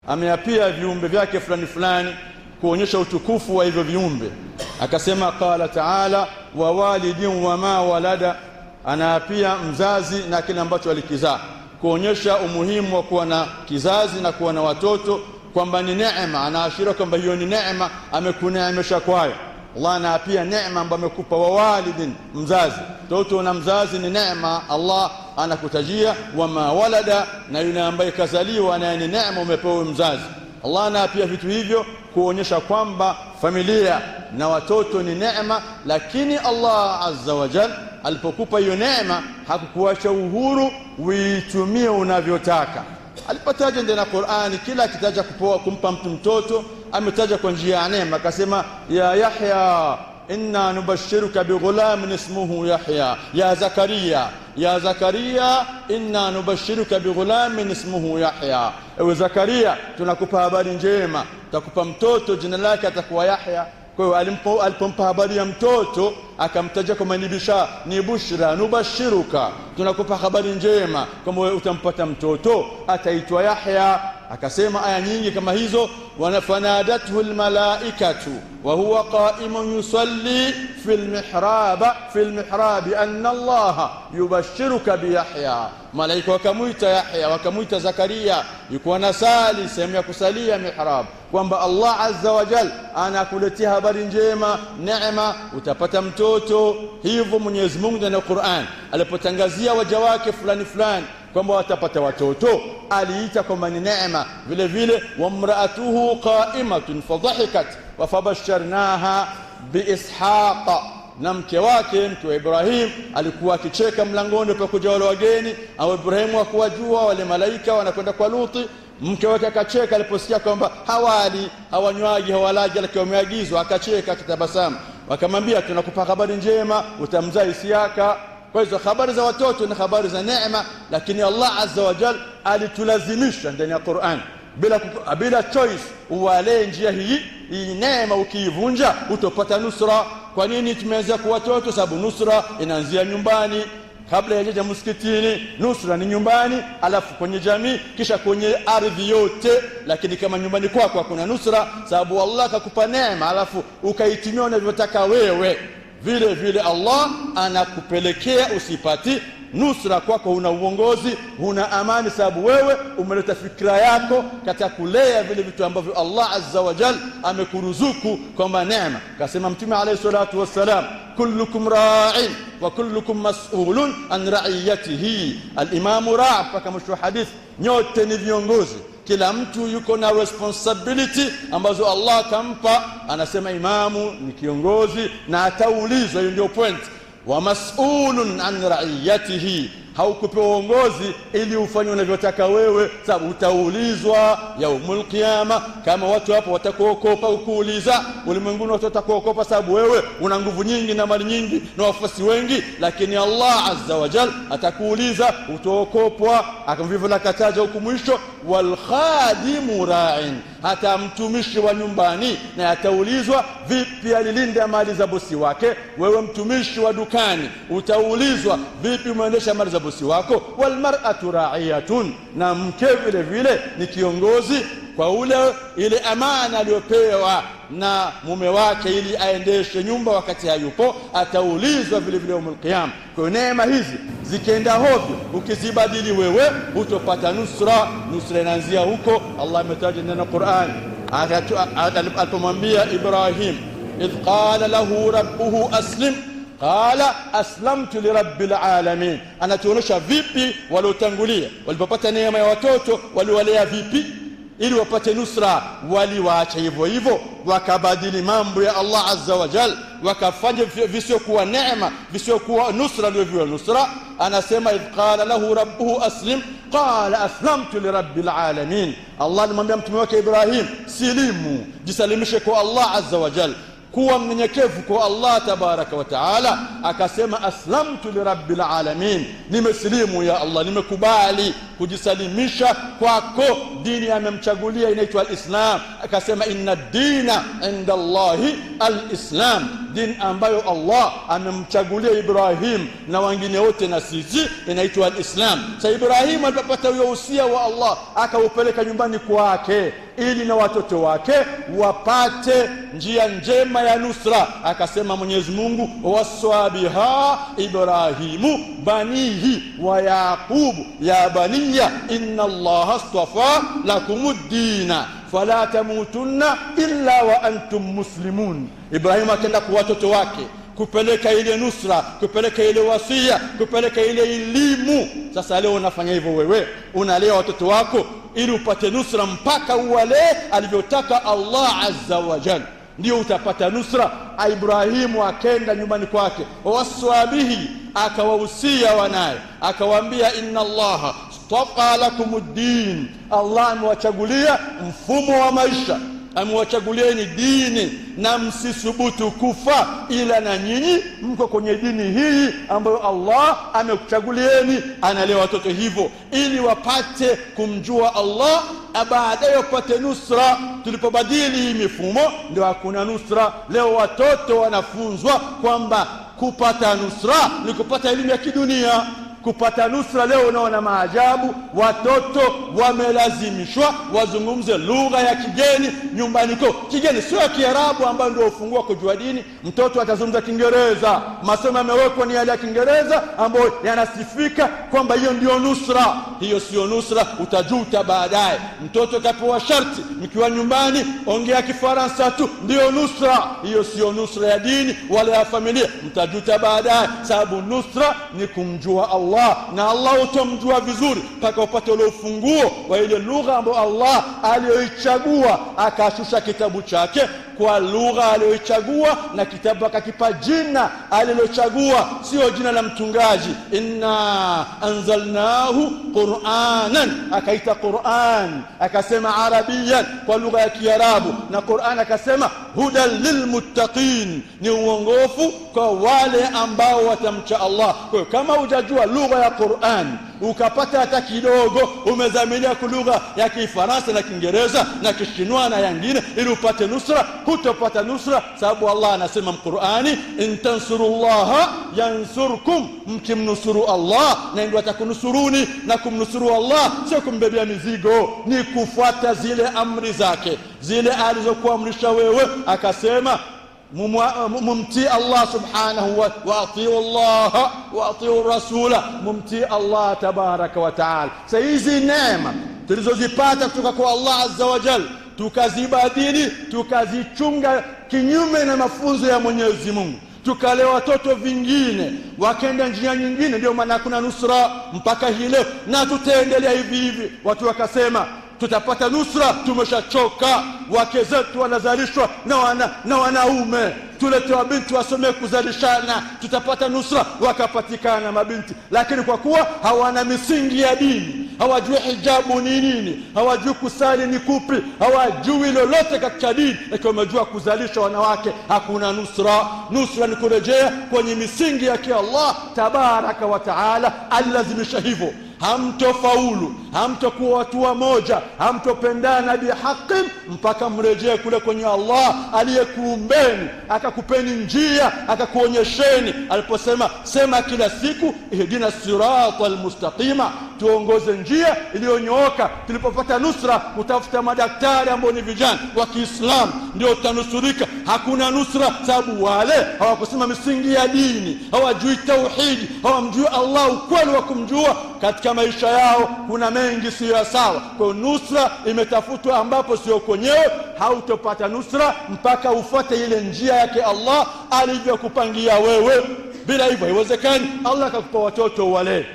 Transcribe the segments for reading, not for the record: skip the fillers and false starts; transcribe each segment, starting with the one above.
ameapia viumbe vyake fulani fulani kuonyesha utukufu wa hivyo viumbe. Akasema qala ta'ala wa walidin wa ma walada, anaapia mzazi na kile ambacho alikizaa, kuonyesha umuhimu wa kuwa na kizazi na kuwa na watoto, kwamba ni neema. Anaashiria kwamba hiyo ni neema amekuneemesha kwayo. Allah anaapia neema ambayo amekupa wa walidin, mzazi. Mtoto na mzazi ni neema Allah anakutajia, wa ma walada, na yule ambaye kazaliwa na ni neema umepewa mzazi. Allah anaapia vitu hivyo kuonyesha kwamba familia na watoto ni neema, lakini Allah azza wa jalla alipokupa hiyo neema hakukuacha uhuru uitumie unavyotaka. Alipotaja ndani ya Qur'ani kila kitaja kumpa mtu mtoto ametaja kwa njia ya neema. Akasema ya Yahya inna nubashiruka bighulamin ismuhu Yahya, ya Zakaria, ya Zakaria inna nubashiruka bighulamin ismuhu Yahya, ewe Zakaria tunakupa habari njema, tutakupa mtoto jina lake atakuwa Yahya. Kwa hiyo alipompa habari ya mtoto akamtaja kama ni bushra, nubashiruka, tunakupa habari njema kama utampata mtoto ataitwa Yahya. Akasema aya nyingi kama hizo, wanafanadatuhu almalaikatu wa huwa qa'imun yusalli fil mihrab anna Allah yubashiruka bi Yahya. Malaika wakamuita Yahya, wakamuita Zakaria, yuko anasali sehemu ya kusalia mihrab, kwamba Allah azza wa jalla anakuletea habari njema, neema, utapata mtoto. Hivyo Mwenyezi Mungu ndani ya Qur'an alipotangazia waja wake fulani fulani kwamba watapata watoto, aliita kwamba ni neema. Vile vile wamraatuhu qa'imatun fadhahikat wa fabasharnaha biishaqa, na mke wake, mke wa Ibrahim, alikuwa akicheka mlangoni pa kuja wale wageni, au Ibrahim hakuwajua wale malaika wanakwenda kwa Luti. Mke wake akacheka aliposikia kwamba hawali, hawanywaji, hawalaji, lakini wameagizwa, akacheka akitabasamu. Wakamwambia tunakupa habari njema, utamzaa Isiaka. Kwa hizo habari za watoto ni habari za neema, lakini Allah azza wa jalla alitulazimisha ndani ya Qur'an bila choice uwale njia hii neema. Ukiivunja utopata nusra. Kwa nini tumeanza kwa watoto? Sababu nusra inaanzia nyumbani kabla ya jaja msikitini. Nusra ni nyumbani, alafu kwenye jamii, kisha kwenye ardhi yote. Lakini kama nyumbani kwako hakuna nusra, sababu Allah akakupa neema alafu ukaitumia unavyotaka wewe, vile vile Allah anakupelekea usipati nusra. Kwako una uongozi, una amani, sababu wewe umeleta fikra yako katika kulea vile vitu ambavyo Allah azza wa jalla amekuruzuku kwa neema. Kasema Mtume alayhi salatu wassalam, kullukum ra'in wa kullukum mas'ulun an ra'iyatihi. Al-imamu ra'a, paka mwisho hadith, nyote ni viongozi, kila mtu yuko na responsibility ambazo Allah kampa. Anasema imamu ni kiongozi na ataulizwa. Hiyo ndio point, wa mas'ulun an ra'iyatihi. Haukupewa uongozi ili ufanye unavyotaka wewe, sababu utaulizwa yaumul qiyama. Kama watu hapo watakuokopa ukuuliza, ulimwenguni watu watakuokopa sababu wewe una nguvu nyingi na mali nyingi na wafuasi wengi, lakini Allah azza wa jalla atakuuliza, utaokopwa. Akamvivyo na kataja huku mwisho, wal khadimu ra'in, hata mtumishi wa nyumbani na ataulizwa vipi alilinda mali za bosi wake. Wewe mtumishi wa dukani utaulizwa vipi umeendesha mali za bosi wako. Wal mar'atu ra'iyatun, na mke vile vile ni kiongozi kwa ile amana aliyopewa na mume wake ili aendeshe nyumba wakati hayupo, ataulizwa vile vile yaumul qiyam. Kwa neema hizi zikienda hovyo, ukizibadili wewe utopata nusra. Nusra inaanzia huko. Allah ametaja ndani ya Qur'an alipomwambia Ibrahim, idh qala lahu rabbuhu aslim qala aslamtu lirabbil alamin. Anatuonesha vipi waliotangulia walipopata neema ya watoto waliwalea vipi ili wapate nusra. Waliwaacha hivyo hivyo, wakabadili mambo ya Allah azza wa jalla, wakafanya visiokuwa neema, visiokuwa nusra ndio nusra. Anasema idh qala lahu rabbuhu aslim qala aslamtu lirabbil alamin. Allah alimwambia mtume wake Ibrahim, silimu, jisalimishe kwa Allah azza wa jalla, kuwa mnyenyekevu kwa Allah tabaraka wa taala. Akasema aslamtu lirabbil alamin, nimesilimu ya Allah, nimekubali kujisalimisha kwako. Dini amemchagulia inaitwa alislam. Akasema inna dina inda Allahi alislam, din ambayo Allah amemchagulia Ibrahim na wengine wote na sisi, inaitwa al-Islam. Sasa Ibrahim alipopata huo usia wa Allah akaupeleka nyumbani kwake ili na watoto wake wapate njia njema ya nusra. Akasema Mwenyezi Mungu, waswabiha Ibrahimu banihi wa Yaqub ya baniya inna Allaha astafa lakumuddina fala tamutunna illa wa antum muslimun. Ibrahim akaenda kwa watoto wake kupeleka ile nusra, kupeleka ile wasia, kupeleka ile elimu. Sasa leo unafanya hivyo wewe, unalea watoto wako ili upate nusra mpaka uwale alivyotaka Allah azza wa jalla, ndio utapata nusra. Ibrahimu akaenda nyumbani kwake, waswabihi, akawahusia wanaye, akawaambia inna Allaha astafa lakumuddin, Allah amewachagulia mfumo wa maisha, amewachagulieni dini na msisubutu kufa ila na nyinyi mko kwenye dini hii ambayo Allah amekuchagulieni. Analea watoto hivyo ili wapate kumjua Allah, baadaye wapate nusra. Tulipobadili hii mifumo ndio hakuna nusra. Leo watoto wanafunzwa kwamba kupata nusra ni kupata elimu ya kidunia. Kupata nusra leo unaona maajabu, watoto wamelazimishwa wazungumze lugha ya kigeni nyumbani kwao. Kigeni sio ya Kiarabu ambayo ndio ufungua kujua dini. Mtoto atazungumza Kiingereza, masomo yamewekwa ni yale ya Kiingereza ambayo yanasifika kwamba hiyo ndio nusra. Hiyo sio nusra, utajuta baadaye. Mtoto kapewa sharti, mkiwa nyumbani ongea Kifaransa tu, ndio nusra. Hiyo sio nusra ya dini wala ya familia, mtajuta baadaye, sababu nusra ni kumjua Allah, na Allah utamjua vizuri mpaka upate ule ufunguo wa ile lugha ambayo Allah aliyoichagua. Akashusha kitabu chake kwa lugha aliyoichagua, na kitabu akakipa jina alilochagua, sio jina la mtungaji. Inna anzalnahu Qur'anan, akaita Qur'an, akasema Arabiyan kwa lugha ya Kiarabu, na Qur'an akasema hudan lilmuttaqin, ni uongofu kwa wale ambao watamcha Allah. Kwa hiyo kama hujajua lugha ya Qur'an ukapata hata kidogo, umezamilia kwa lugha ya Kifaransa na Kiingereza na Kishinwa na yangine ili upate nusra, hutapata nusra, sababu Allah anasema mqur'ani, in tansurullaha yansurkum, mkimnusuru Allah na ndio atakunusuruni. Na kumnusuru Allah sio kumbebea mizigo, ni kufuata zile amri zake, zile alizokuamrisha wewe. Akasema mumtii Allah subhanahu wa atiu Allah wa atiu rasula, mumtii Allah tabaraka wa taala. Sasa hizi neema tulizozipata kutoka kwa Allah azza wa jalla tukazibadili, tukazichunga kinyume na mafunzo ya Mwenyezi Mungu, tukalea watoto vingine wakaenda njia nyingine, ndio maana kuna nusra mpaka hii leo, na tutaendelea hivi hivi. Watu wakasema tutapata nusra, tumeshachoka, wake zetu wanazalishwa na wanaume, tuletewa binti wasome kuzalishana, tutapata nusra. Wakapatikana mabinti, lakini kwa kuwa hawana misingi ya dini, hawajui hijabu ni nini, hawajui kusali ni kupi, hawajui lolote katika dini, lakini wamejua kuzalisha wanawake, hakuna nusra. Nusra ni kurejea kwenye misingi ya Allah tabaraka wa taala, alilazimisha hivyo. Hamtofaulu, hamtokuwa watu wa moja, hamtopendana bihaqi mpaka mrejee kule kwenye Allah aliyekuumbeni, akakupeni njia, akakuonyesheni. Aliposema sema kila siku ihdina siratal mustaqima, tuongoze njia iliyonyooka. Tulipopata nusra utafuta madaktari ambao ni vijana wa Kiislamu, ndio utanusurika. Hakuna nusra sababu wale hawakusema misingi ya dini, hawajui tauhidi, hawamjui Allah ukweli wa kumjua. Katika maisha yao kuna mengi sio sawa. Kwa nusra imetafutwa ambapo sio kwenyewe. Hautopata nusra mpaka ufuate ile njia yake Allah alivyokupangia wewe. Bila hivyo haiwezekani. Allah akakupa watoto wale,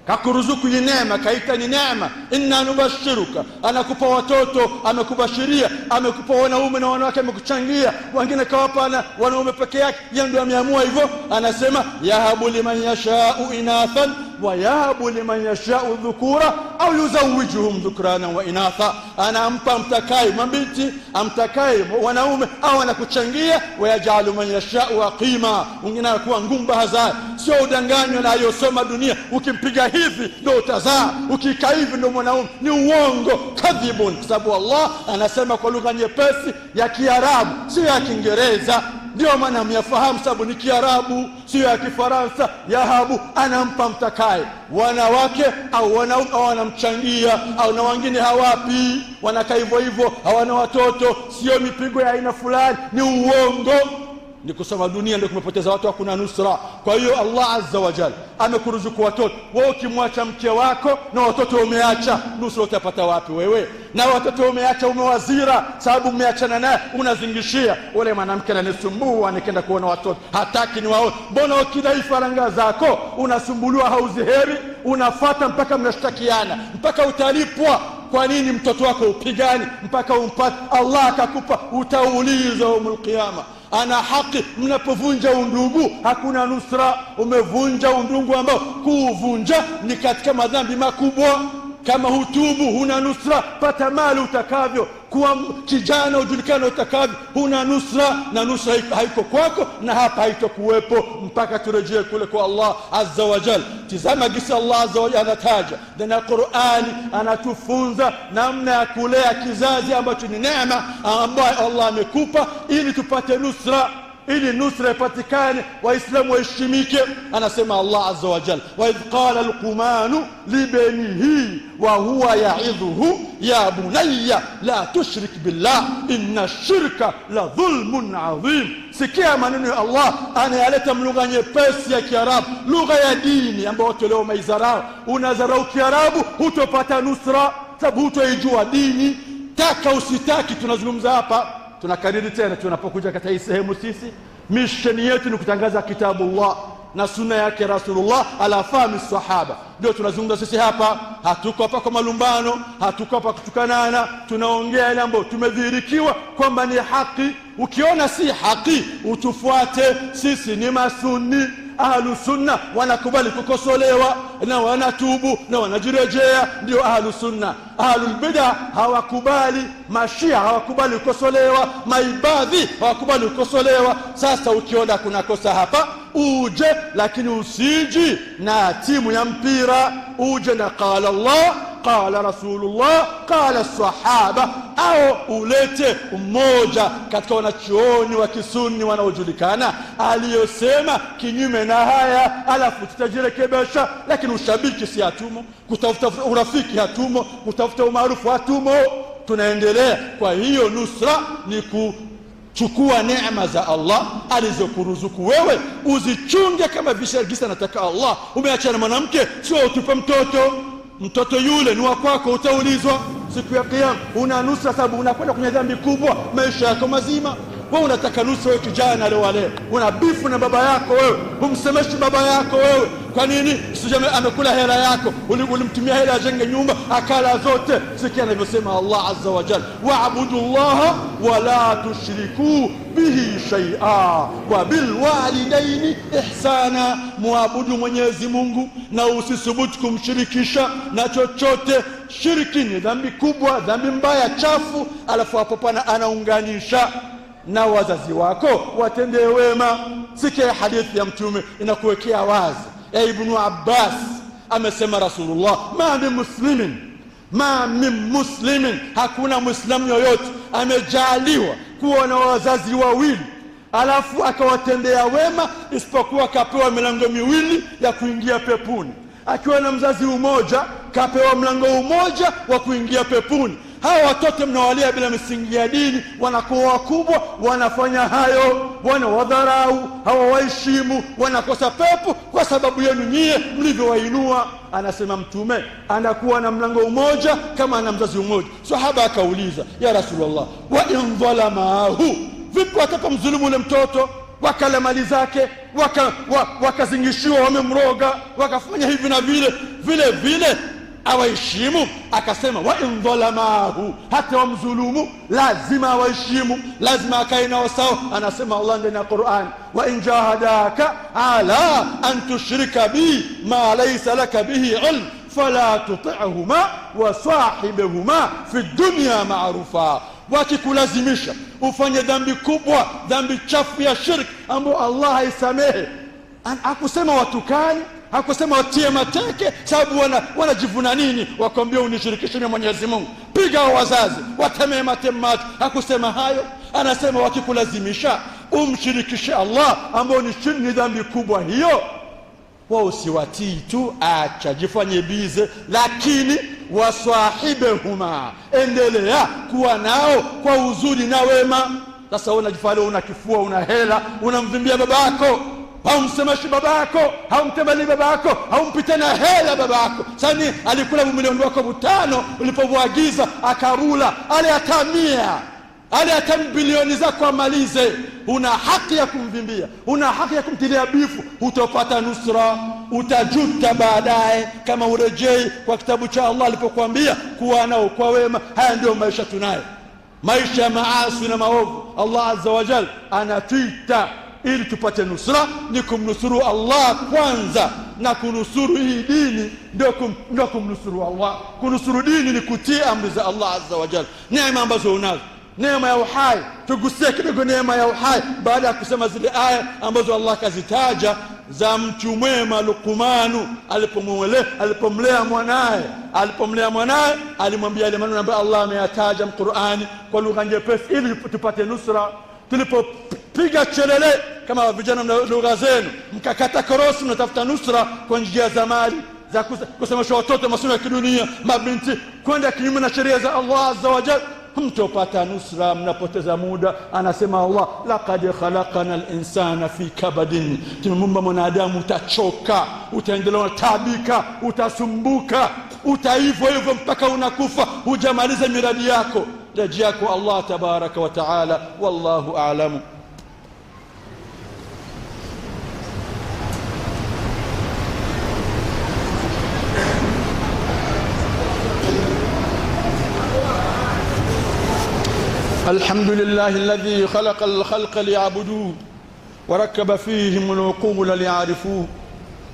kakuruzuku ni neema, kaita ni neema. Inna nubashiruka, anakupa watoto, amekubashiria, amekupa wanaume na wanawake, amekuchangia. Wengine kawapa wanaume peke yake, yeye ndio ameamua hivyo. Anasema yahabu liman yasha'u inathan wa yahabu liman yasha'u dhukura au yuzawijuhum dhukrana wa inatha. Anampa mtakaye mabinti, amtakaye wanaume, au anakuchangia. Wa yajalu man yasha'u aqima, wengine anakuwa ngumba hazai. Sio udanganywa na aliyosoma dunia, ukimpiga hivi ndio utazaa, ukikaa hivi ndio mwanaume. Ni uongo, kadhibun. Kwa sababu Allah anasema kwa lugha nyepesi ya Kiarabu, sio ya Kiingereza. Ndio maana myafahamu, sababu ni Kiarabu, sio ya Kifaransa. Yahabu anampa mtakaye, wanawake au wanaume, au wanamchangia, au na wengine hawapi, wanakaa hivyo hivyo, hawana watoto. Sio mipigo ya aina fulani, ni uongo. Ni kusema dunia ndio kumepoteza watu, hakuna nusra. Kwa hiyo Allah azza wa jalla amekuruzuku watoto. Wewe ukimwacha mke wako na watoto umeacha, nusra utapata wapi wewe? Na watoto umeacha, umewazira, sababu umeachana naye, unazingishia ule mwanamke ananisumbua, nikaenda kuona watoto, hataki ni wao. Mbona ukidai faranga zako unasumbuliwa, hauziheri, unafuata mpaka mnashtakiana, mpaka utalipwa. Kwa nini mtoto wako upigani mpaka umpate? Allah akakupa, utaulizwa yaumul qiyama. Ana haki. Mnapovunja undugu hakuna nusra. Umevunja undugu ambao kuuvunja ni katika madhambi makubwa. Kama hutubu huna nusra. Pata mali utakavyo, kuwa kijana ujulikana utakavyo, huna nusra. Na nusra haiko kwako, na hapa haitokuwepo mpaka turejee kule kwa Allah azza wa jalla. Tizama gisi Allah azza wa jalla anataja ndani ya Qur'ani, anatufunza namna ya kulea kizazi ambacho ni neema ambayo Allah amekupa ili tupate nusra, ili nusra ipatikane, waislamu waheshimike. Anasema Allah azza wa jalla, wa idh qala luqmanu libanihi wa huwa ya'idhuhu ya bunayya la tushrik billah inna shirka la dhulmun adhim. Sikia maneno ya Allah, anayaleta lugha nyepesi ya Kiarabu, lugha ya dini ambayo watu leo maizarau. Unazarau Kiarabu hutopata nusra, sababu hutoijua dini. Taka usitaki, tunazungumza hapa, tunakariri tena tunapokuja katika hii sehemu. Sisi misheni yetu ni kutangaza kitabullah na sunna yake Rasulullah ala fahmi sahaba. Ndio tunazungumza sisi hapa. Hatuko hapa kwa malumbano, hatuko hapa kutukanana. Tunaongea ile ambayo tumedhihirikiwa kwamba ni haki. Ukiona si haki utufuate. Sisi ni masunni. Ahlu sunna wanakubali kukosolewa na wanatubu na wanajirejea, ndio ahlu sunna. Ahlu bid'ah hawakubali, mashia hawakubali kukosolewa, maibadhi hawakubali kukosolewa. Sasa ukiona kuna kosa hapa, uje, lakini usiji na timu ya mpira. Uje na qala Allah, qala Rasulullah, qala sahaba, au ulete mmoja katika wanachuoni wa kisunni wanaojulikana aliyosema kinyume na haya, alafu tutajirekebisha. Lakini ushabiki si hatumo, kutafuta urafiki hatumo, kutafuta umaarufu hatumo. Tunaendelea. Kwa hiyo nusra ni kuchukua neema za Allah alizokuruzuku wewe, uzichunge kama vishargisa nataka Allah. Umeachana mwanamke, sio utupe mtoto yule ni wa kwako, utaulizwa siku ya kiyama. Una nusra sababu unakwenda kwenye dhambi kubwa maisha yako mazima. Wewe unataka nusra, wewe kijana leo una bifu na baba yako, wewe humsemeshi baba yako wewe. Kwa nini? Sijame amekula hela yako, ulimtumia hela ajenge nyumba akala zote. Sikia anavyosema Allah azza wa jalla, wa'budu Allah wa la tushriku bihi shay'a wa bil walidaini ihsana. Muabudu Mwenyezi Mungu na usisubutu kumshirikisha na chochote. Shirki ni dhambi kubwa, dhambi mbaya, chafu. Alafu hapo pana anaunganisha na wazazi wako watende wema. Sikia hadithi ya Mtume inakuwekea wazi. Ibn Abbas amesema Rasulullah, ma min muslimin, hakuna muislamu yoyote amejaliwa kuwa na wazazi wawili alafu akawatendea wema isipokuwa kapewa milango miwili ya kuingia peponi. Akiwa na mzazi mmoja kapewa mlango mmoja wa kuingia peponi. Hawa watoto mnawalia bila misingi ya dini, wanakuwa wakubwa, wanafanya hayo, wanawadharau, hawawaheshimu, wanakosa pepo kwa sababu yenu nyie mlivyowainua. Anasema Mtume anakuwa na mlango mmoja kama ana mzazi mmoja. Sahaba akauliza, ya Rasulullah, wa in dhalamahu, vipi watakapomdhulumu ule mtoto, wakala mali zake, wakazingishiwa, wamemroga, wakafanya hivi na vile awaheshimu? Akasema wa in dhalamahu, hata wamdhulumu lazima awaheshimu, lazima akae nao sawa. Anasema Allah ndani ya Qur'an, wa in jahadaka ala an tushrika bi ma laysa laka bihi ilm fala tuti'huma wa sahibhuma fi dunya ma'rufa. Wakikulazimisha ufanye dhambi kubwa, dhambi chafu ya shirki ambayo Allah haisamehe, hakusema watukani, hakusema watie mateke sababu wanajivuna nini, wakwambia unishirikishe na Mwenyezi Mungu, piga wazazi watemee matemati. Hakusema hayo. Anasema wakikulazimisha umshirikishe Allah, ambao ni dhambi kubwa hiyo, wao usiwatii tu, acha jifanye bize, lakini waswahibehuma, endelea kuwa nao kwa uzuri na wema. Sasa unajifanya una kifua, una hela, unamvimbia babako, haumsemeshi babako, haumtembelei babako, haumpite na hela babako. Sasa alikula milioni wako 5 ulipomwagiza akarula, ale hata bilioni zako amalize. Una haki ya kumvimbia, una haki ya kumtilia bifu. Utapata nusra, utajuta baadaye kama urejei kwa kitabu cha Allah alipokuambia kuwa nao kwa wema. Haya ndio maisha tunayo, maisha ya maasi na maovu. Allah azza wa jalla anatuita ili tupate nusra, ni kumnusuru Allah kwanza, na kunusuru hii dini ndio kumnusuru Allah. Kunusuru dini ni kutii amri za Allah azza wa jalla. Neema ambazo unazo, neema ya uhai, tugusie kidogo neema ya uhai baada ya kusema zile aya ambazo Allah kazitaja za mtu mwema Luqmanu alipomlea mwanae, alimwambia ile maneno ambayo Allah ameyataja Qur'ani kwa lugha nyepesi ili tupate nusra. Tulipopiga chelele kama vijana na lugha zenu, mkakata korosi, mnatafuta nusra kwa njia za mali, za kusomesha watoto masomo ya kidunia, mabinti, kwenda kinyume na sheria za Allah azza wa jalla, mtopata nusra, mnapoteza muda. Anasema Allah, laqad khalaqana al-insana fi kabadin, tumemuumba mwanadamu, utachoka, utaendelea kutabika, utasumbuka, utaivo hivyo mpaka unakufa, hujamaliza miradi yako. Rejea kwa Allah tabaraka wa taala. Wallahu a'lamu. الحمد لله الذي خلق الخلق ليعبدوه وركب فيهم العقول ليعرفوه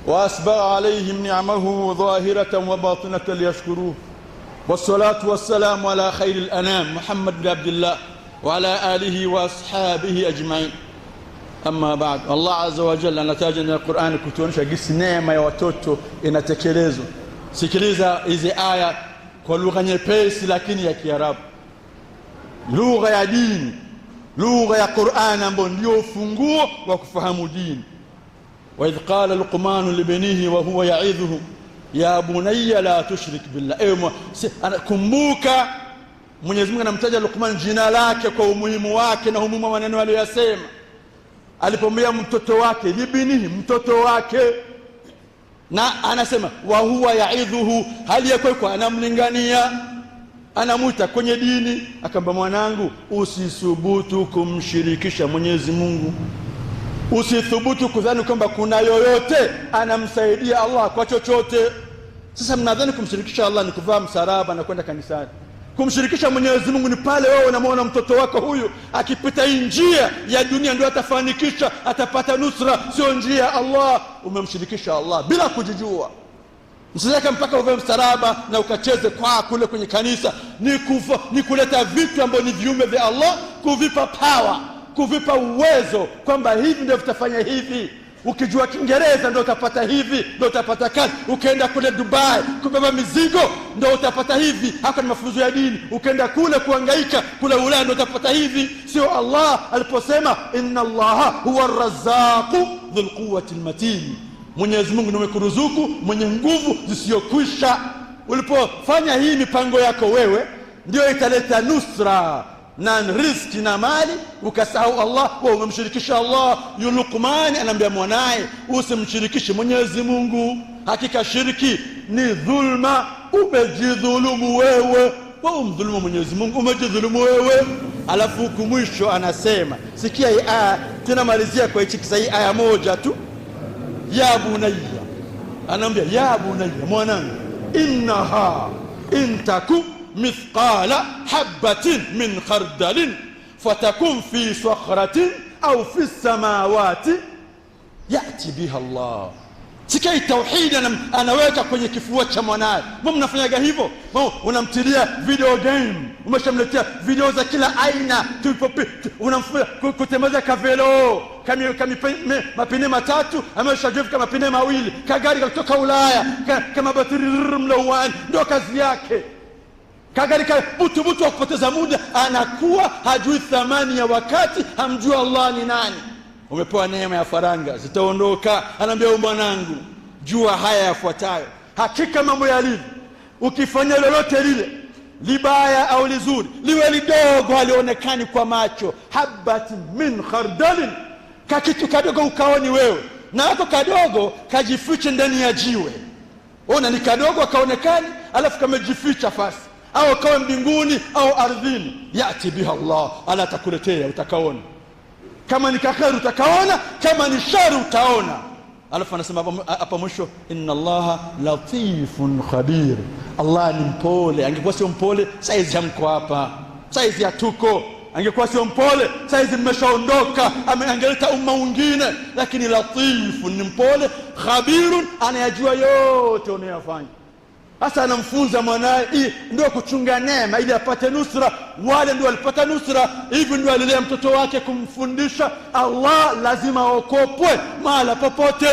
وأسبغ عليهم نعمه ظاهرة وباطنة ليشكروه، والصلاة والسلام على خير الأنام محمد بن عبد الله وعلى آله وأصحابه أجمعين. أما بعد، الله عز وجل anataja Qur'ani kutuonyesha jinsi neema ya watoto inatekelezwa. Sikiliza hizi aya kwa lugha nyepesi lakini ya Kiarabu, lugha ya dini, lugha ya Qur'an ambayo ndio ufunguo wa kufahamu dini. Wa idh qala Luqman libnihi wa huwa ya'idhuhu ya bunayya la tushrik billah. Kumbuka Mwenyezi Mungu anamtaja Luqman jina lake kwa umuhimu wake na umuhimu wa maneno aliyosema alipomwambia mtoto wake, libnihi, mtoto wake, na anasema wa huwa ya'idhuhu, hali yake kwa anamlingania, anamuita kwenye dini. Akamba, mwanangu, usithubutu kumshirikisha Mwenyezi Mungu, usithubutu kudhani kwamba kuna yoyote anamsaidia Allah kwa chochote. Sasa mnadhani kumshirikisha Allah ni kuvaa msalaba na kwenda kanisani? Kumshirikisha Mwenyezi Mungu ni pale wewe unamwona mtoto wako huyu akipita njia ya dunia ndio atafanikisha, atapata nusra, sio njia ya Allah. Umemshirikisha Allah bila kujijua. Msitaka mpaka uvae msalaba na ukacheze kwa kule kwenye kanisa. Ni kuleta vitu ambavyo ni viumbe vya Allah, kuvipa power, kuvipa uwezo kwamba hivi ndio vitafanya hivi. Ukijua Kiingereza ndio utapata hivi, ndio utapata kazi. Ukaenda kule Dubai kubeba mizigo ndio utapata hivi. Hako ni mafunzo ya dini. Ukaenda kule kuhangaika kule Ulaya ndio utapata hivi. Sio Allah aliposema inna Allaha huwa ar-razzaqu dhul quwwati al-matin, Mwenyezi Mungu ndiye kuruzuku mwenye nguvu zisiyokwisha. Ulipofanya hii mipango yako wewe, ndio italeta nusra na riziki na mali. Ukasahau Allah, wewe umemshirikisha Allah. Luqman anamwambia mwanae, usimshirikishe Mwenyezi Mungu, hakika shiriki ni dhulma, umejidhulumu wewe. Wewe umdhulumu Mwenyezi Mungu, umejidhulumu wewe. Alafu mwisho anasema, sikia hii aya, tunamalizia kwa hichi kisa, hii aya moja tu. Ya bunayya, anamwambia ya bunayya, mwanangu, innaha intaku mithqala habatin min khardalin fatakun fi sakhratin au fi samawati yati biha Allah. Sikia tauhid anaweka kwenye kifua cha mwanae. Mbona mnafanyaga hivyo? Unamtilia video game, umeshamletea video za kila aina, unamfanya kutembeza kavelo kama mapine matatu, ameshajifu kama mapine mawili, kagari kutoka Ulaya kama batiri mlawani, ndio kazi yake. kagarika butu wa kupoteza muda, anakuwa hajui thamani ya wakati, hamjui Allah ni nani. Umepewa neema ya faranga, zitaondoka. Anaambia mwanangu, jua haya yafuatayo, hakika mambo yalivyo, ukifanya lolote lile libaya au lizuri, liwe lidogo halionekani kwa macho, habat min khardalin, kakitu kadogo ukaoni wewe, na hapo kadogo kajifiche ndani ya jiwe. Ona ni kadogo kaonekani, alafu kamejificha fasi, au kawe mbinguni au ardhini, yati biha Allah, ala takuletea, utakaona. Kama ni kheri utakaona, kama ni shari utaona. Alafu anasema hapa mwisho, inna Allaha latifun khabir, Allah ni mpole. Angekuwa sio mpole saizi hamko hapa, saizi hatuko. Angekuwa sio mpole saizi mmeshaondoka, angeleta umma mwingine. Lakini latifun, ni mpole, khabirun, anayajua yote unayofanya. Hasa anamfunza mwanae, hii ndio kuchunga neema ili apate nusra. Wale ndio walipata nusra, hivi ndio alilea mtoto wake kumfundisha Allah lazima okopwe mahala popote.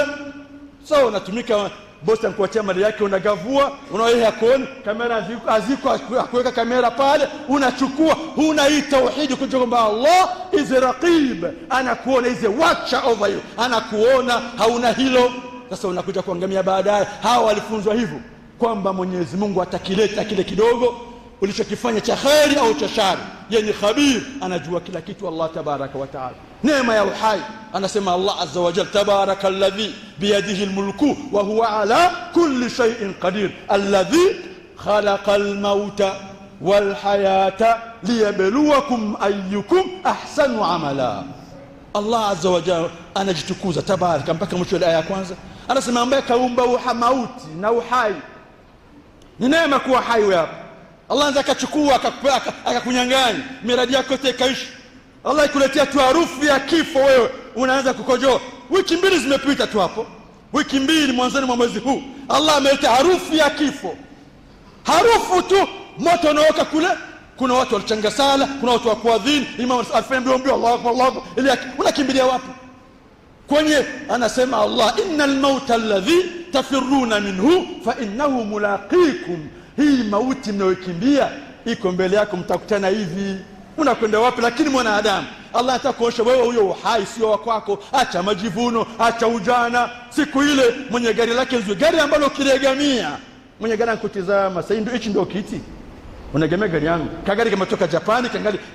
So unatumika bosi anakuachia mali yake, unagavua, unaoyeye hakuoni, kamera aziko akuweka kamera pale, unachukua. Huna hii tauhidi kujua kwamba Allah is raqib, anakuona, is watcher over you, anakuona. Hauna hilo, sasa unakuja kuangamia baadaye. Hawa walifunzwa hivyo kwamba Mwenyezi Mungu atakileta kile kidogo ulichokifanya cha khairi au cha shari. Yeye ni khabir, anajua kila kitu. Allah tabaraka wa taala, neema ya uhai. Anasema Allah azza wa jalla, tabarakalladhi biyadihi almulku wa huwa ala kulli shay'in qadir, alladhi khalaqal mauta wal hayata liyabluwakum ayyukum ahsanu amala. Allah azza wa jalla anajitukuza tabaraka mpaka mwisho wa aya ya kwanza. Anasema ambaye kaumba mauti na uhai. Ni neema kuwa hai wewe. Allah anza akachukua akakunyang'anya miradi yako yote ikaishi. Allah ikuletea tu harufu ya kifo, wewe unaanza kukojoa. Wiki mbili zimepita tu hapo, wiki mbili mwanzoni mwa mwezi huu, Allah ameleta harufu ya kifo. Harufu tu, moto unaoka kule. Kuna watu walichanga sala, kuna watu wa kuadhini, imam alfembe ombi Allahu akbar, Allahu ili unakimbilia wapi? Kwenye anasema Allah, innal mauta alladhi tafirruna minhu fa innahu mulaqikum, hii mauti mnayokimbia iko mbele yako, mtakutana hivi. Unakwenda wapi? Lakini mwanadamu, Allah anataka kuonyesha wewe huyo uhai sio wa kwako. Acha majivuno, acha ujana. Siku ile mwenye gari lake nzuri, gari ambalo kilegamia, mwenye gari anakutizama, sasa ndio hichi ndio kiti unagemea gari yangu, kagari kametoka Japani,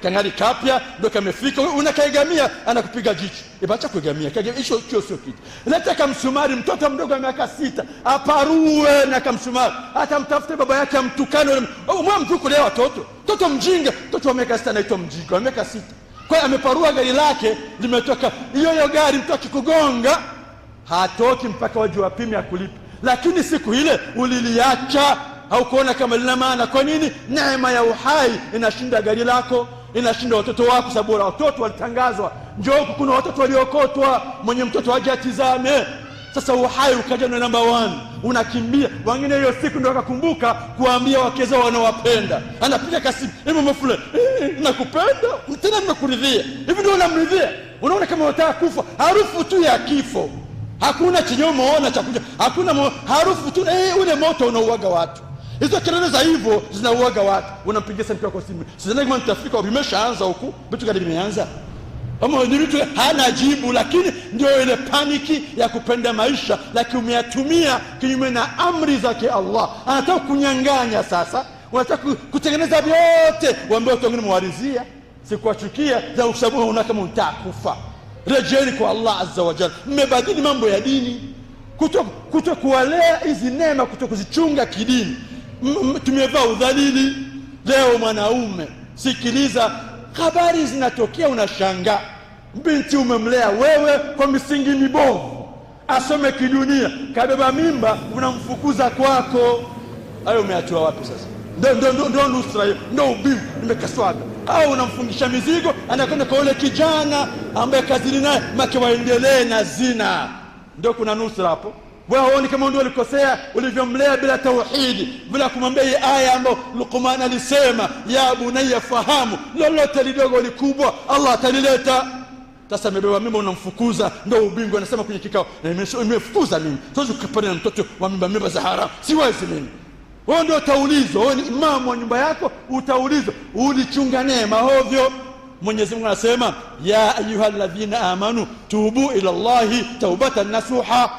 kangari kapya ndio kamefika, unakaigamia, anakupiga jicho. Acha kuigamia, hicho sio kitu. Nataka msumari, mtoto mdogo wa miaka 6 aparue na kamsumari, hata mtafute baba yake amtukane. Mwa mtuko leo watoto, mtoto mjinga, mtoto wa miaka 6 anaitwa mjinga, wa miaka 6. Kwa hiyo ameparua gari lake, limetoka hiyo gari, mtu akikugonga hatoki mpaka waje wapime akulipe. Lakini siku ile uliliacha, haukuona kama lina maana. Kwa nini? Neema ya uhai inashinda gari lako, inashinda watoto wako. Sababu watoto walitangazwa, njoo kuna watoto waliokotwa, mwenye mtoto waje atizame. Sasa uhai ukaja na namba 1, unakimbia. Wengine hiyo siku ndio wakakumbuka kuambia wake zao wanawapenda, anapiga kasimu, mfule nakupenda, tena nimekuridhia. Hivi ndio unamridhia? Unaona kama unataka kufa. Harufu tu ya kifo, hakuna chenye umeona cha kuja, hakuna harufu tu. Ule moto unauaga watu. Hizo kelele za hivyo zinauaga watu. Unampigia simu kwa simu, sidhani kama nitafika, vimeshaanza huku vitu gani vimeanza. Ama ni vitu hana jibu, lakini ndio ile paniki ya kupenda maisha, lakini umeyatumia kinyume na amri zake Allah. Anataka kunyang'anya sasa, unataka kutengeneza vyote, waambie watu wengine mwarizia, sikuwachukia za usabuhu, una kama utakufa. Rejeni kwa Allah azza wa jalla. Mmebadili mambo ya dini, kuto kuwalea hizi neema, kuto kuzichunga kidini. Tumevaa udhalili. Leo mwanaume, sikiliza, habari zinatokea, unashangaa. Binti umemlea wewe kwa misingi mibovu, asome kidunia, kabeba mimba, unamfukuza kwako. Hayo umeatoa wapi sasa? Ndio nusra hiyo, ndio ubivu nimekaswaga. Au unamfungisha mizigo, anakwenda kwa yule kijana ambaye kazini naye, make waendelee na zina. Ndio kuna nusra hapo. Wewe huoni kama ndio ulikosea ulivyomlea bila tauhidi, bila kumwambia hii aya ambayo Luqman alisema, ya bunayya fahamu, lolote lidogo likubwa Allah atalileta. Sasa mbeba mimba unamfukuza, ndio ubingwa. Anasema kwenye kikao, nimefukuza mimi, siwezi kupambana na mtoto wa mimba za haram, siwezi mimi. Wewe ndio utaulizwa, wewe ni imamu wa nyumba yako, utaulizwa ulichunga neema hovyo. Mwenyezi Mungu anasema ya ayyuhalladhina amanu tubu ila Allahi taubatan nasuha,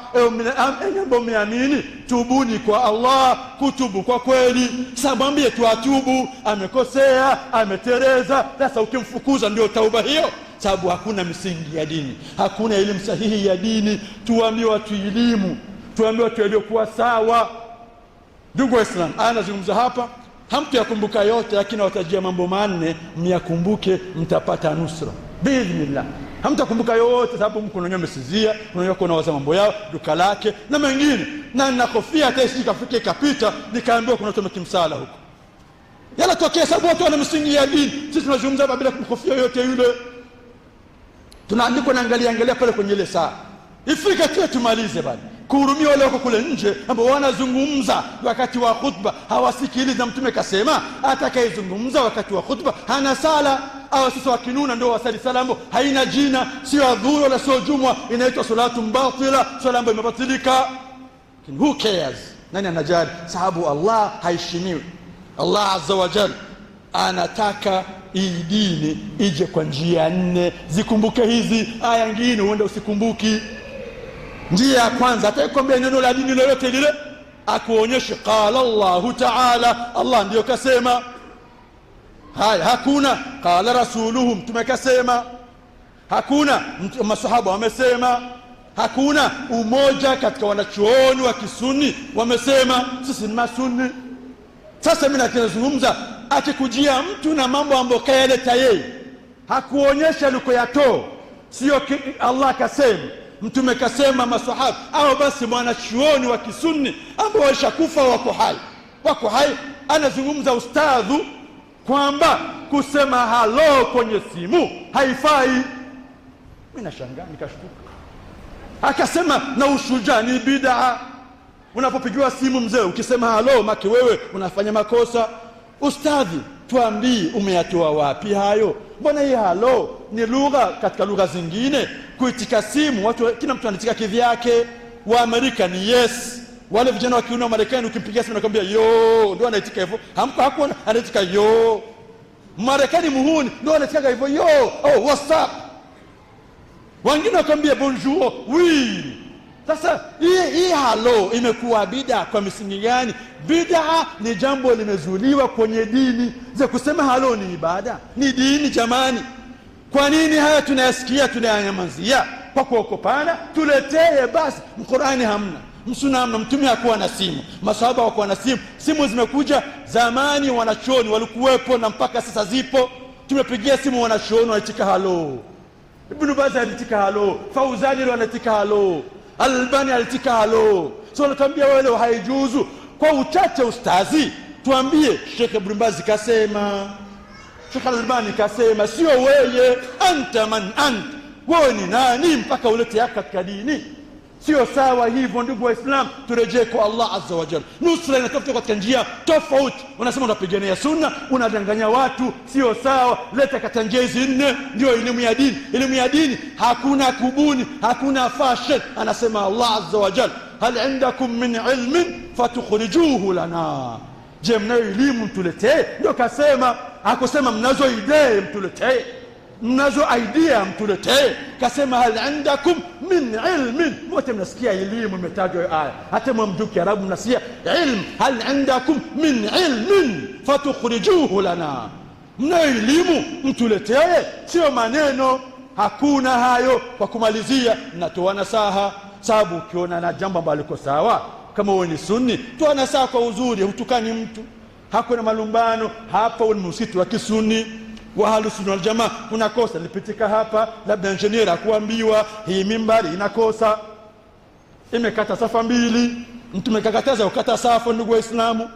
ambao mmeamini tubuni kwa Allah, kutubu kwa kweli. Sasa mwambie tu atubu, amekosea, ametereza. Sasa ukimfukuza ndio tauba hiyo, sababu hakuna misingi ya dini, hakuna elimu sahihi ya dini. Tuambie watu elimu, tuambie watu waliokuwa sawa. Ndugu Waislamu, anazungumza hapa, hamtayakumbuka yote, lakini watajia mambo manne myakumbuke, mtapata nusra biidhnillah. Hamtakumbuka yote sababu mko na nyome sizia, kuna waza mambo yao, duka lake na mengine, na ninakofia hata isikafike kapita nikaambiwa kuna mtu kimsala huko. Yala tokea sababu watu wana msingi ya dini. Sisi tunazungumza hapa bila kumkofia yote yule. Tunaandikwa na angalia pale kwenye ile saa. Ifika tu tumalize bali. Kuhurumia wale wako kule nje ambao wanazungumza wakati wa khutba, hawasikiliza. Mtume kasema atakayezungumza wakati wa khutba hana sala. Au sisi wakinuna ndio wasali salamu, haina jina, sio adhuhuri wala sio jumwa, inaitwa salatu batila, swala ambayo imebatilika. Who cares? Nani anajali? Sababu Allah haishimiwi. Allah azza wa jalla anataka hii dini ije kwa njia nne. Zikumbuke hizi, aya nyingine uende usikumbuki. Njia ya kwanza, atakwambia neno la dini lolote lile akuonyeshe qala Allahu ta'ala, Allah ndio kasema. Haya, hakuna qala rasuluhum, tumekasema. Hakuna masahaba wamesema. Hakuna umoja katika wanachuoni wa Kisuni wamesema. Sisi ni masunni. Sasa mimi nazungumza, akikujia mtu na mambo ambayo kayaleta yeye, hakuonyesha likoyatoa, sio Allah kasema, Mtume kasema, maswahaba, au basi mwanachuoni wa Kisunni ambao washakufa wako hai, anazungumza ustadhu kwamba kusema halo kwenye simu haifai. Mimi nashangaa nikashtuka. Akasema na ushujaa ni bid'a. Unapopigiwa simu mzee ukisema halo, maki wewe unafanya makosa. Ustadhi, tuambie umeyatoa wapi hayo? Mbona hii halo ni lugha katika lugha zingine? Kuitika simu watu, kila mtu anatika kivyake. Wa Amerika ni yes, wale vijana wa kiume wa Marekani ukimpigia simu anakuambia yo, ndio anaitika hivyo. Hakuna anaitika yo. Marekani muhuni ndio anaitika hivyo yo, oh what's up. Wengine wakwambia bonjour, oui. Sasa hii halo imekuwa bid'a kwa misingi gani? Bid'a ni jambo limezuliwa kwenye dini. Za kusema halo ni ibada, ni dini jamani. Kwa nini haya tunayasikia tunayanyamazia? Kwa kuokopana? Tuletee basi. Qur'ani hamna, Msunna hamna, Mtume hakuwa na simu, masahaba hawakuwa na simu. Simu zimekuja zamani, wanachuoni walikuwepo na mpaka sasa zipo. Tumepigia simu wanachuoni wanaitika halo. Ibn Baz alitika halo, Fauzani alitika halo, Albani alitika halo. So natambia wewe haijuzu. Kwa uchache ustazi, tuambie Sheikh Ibn Baz kasema, Sheikh Albani kasema, sio wewe. Anta man ant, wewe ni nani mpaka ulete yako katika dini? Sio sawa hivyo ndugu Waislamu. Turejee kwa Allah azza wa jalla. Nusra inatafuta katika njia tofauti. Unasema unapigania sunna, unadanganya watu, sio sawa. Leta katika njia hizi nne, ndio elimu ya dini. Elimu ya dini hakuna kubuni, hakuna fashion. Anasema Allah azza wa jalla, hal indakum min ilmin fatukhrijuhu lana. Je, mnayo elimu mtuletee? Ndio kasema. Hakusema mnazo idea mtuletee, mnazo idea mtuletee. Kasema hal indakum min ilmin. Wote mnasikia elimu imetajwa aya, hata mwamjuki Arabu mnasikia ilm. Hal indakum min ilmin fatukhrijuhu lana. Mnayo elimu mtuletee, sio maneno. Hakuna hayo. Kwa kumalizia, natoa nasaha, sababu ukiona na jambo ambalo liko sawa, kama wewe ni sunni, toa nasaha kwa uzuri, hutukani mtu. Hakuna malumbano hapa. Ni msikiti wa Kisunni wa Ahlus Sunna wal Jamaa. Kuna kosa lipitika hapa, labda engineer akuambiwa hii mimbari inakosa, imekata safa mbili. Mtu mekakataza ukata safa, ndugu Waislamu,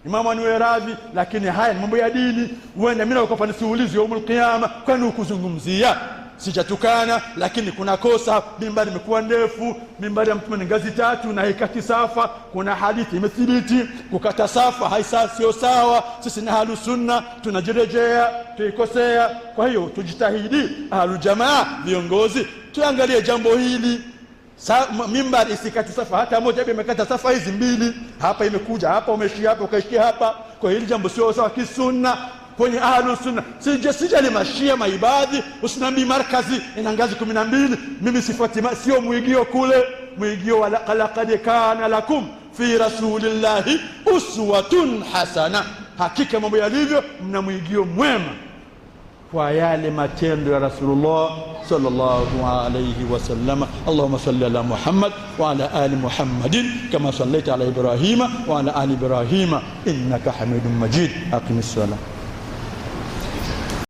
imamu aniwe radhi. Lakini haya ni mambo ya dini. Uende mimi nakupa nisiulize yaumul qiyama, kwani ukuzungumzia sijatukana, lakini kuna kosa. Mimbari imekuwa ndefu, mimbari ya Mtume ni ngazi 3 na haikati safa. Kuna hadithi imethibiti kukata safa haisa, sio sawa. Sisi ni Ahlus Sunna, tunajirejea tuikosea. Kwa hiyo tujitahidi, Ahlul Jamaa, viongozi, tuangalie jambo hili. Mimbari isikate safa hata moja, imekata safa hizi mbili, hapa imekuja hapa, umeshia hapa, ukaishia hapa. Kwa hili jambo sio sawa kisunna kwenye ahlus sunna. Sija ni mashia maibadhi, usinambi markazi ina ngazi 12. Mimi sifuati, sio muigio kule, muigio wala laqad kana lakum fi rasulillahi uswatun hasana. Hakika mambo yalivyo, mna muigio mwema kwa yale matendo ya Rasulullah sallallahu alayhi wasallam. Allahumma salli ala Muhammad wa ala ali Muhammadin kama sallaita ala Ibrahima wa ala ali Ibrahima innaka Hamidum Majid. Aqimis salat.